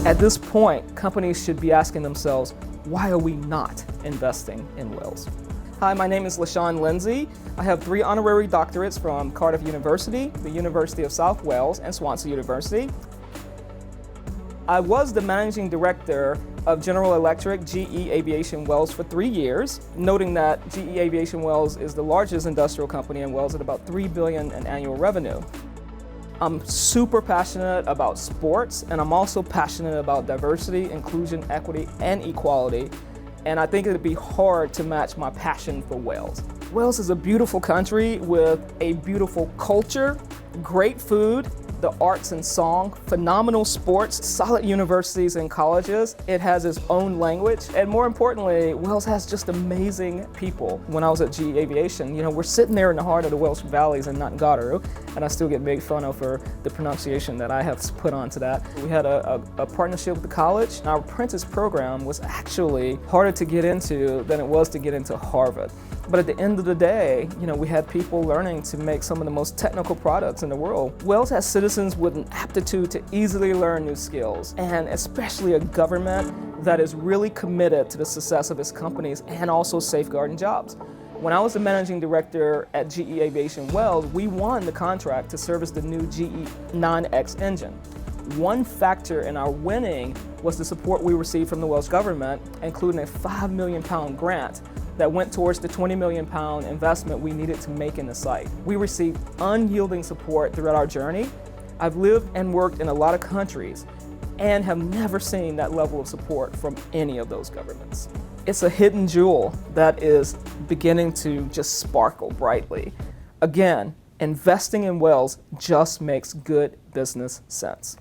At this point, companies should be asking themselves, why are we not investing in Wales? Hi, my name is La-Chun Lindsay. I have 3 honorary doctorates from Cardiff University, the University of South Wales, and Swansea University. I was the managing director of General Electric GE Aviation Wales for 3 years, noting that GE Aviation Wales is the largest industrial company in Wales at about $3 billion in annual revenue. I'm super passionate about sports, and I'm also passionate about diversity, inclusion, equity, and equality. And I think it'd be hard to match my passion for Wales. Wales is a beautiful country with a beautiful culture, great food, the arts and song, phenomenal sports, solid universities and colleges. It has its own language, and more importantly, Wales has just amazing people. When I was at GE Aviation, we're sitting there in the heart of the Welsh Valleys in Nottingham, and I still get made fun of for the pronunciation that I have put onto that. We had a partnership with the college. Our apprentice program was actually harder to get into than it was to get into Harvard. But at the end of the day, we had people learning to make some of the most technical products in the world. Wales has citizens with an aptitude to easily learn new skills, and especially a government that is really committed to the success of its companies and also safeguarding jobs. When I was the managing director at GE Aviation Wales, we won the contract to service the new GE 9X engine. One factor in our winning was the support we received from the Welsh government, including a £5 million grant that went towards the £20 million investment we needed to make in the site. We received unyielding support throughout our journey. I've lived and worked in a lot of countries and have never seen that level of support from any of those governments. It's a hidden jewel that is beginning to just sparkle brightly. Again, investing in Wales just makes good business sense.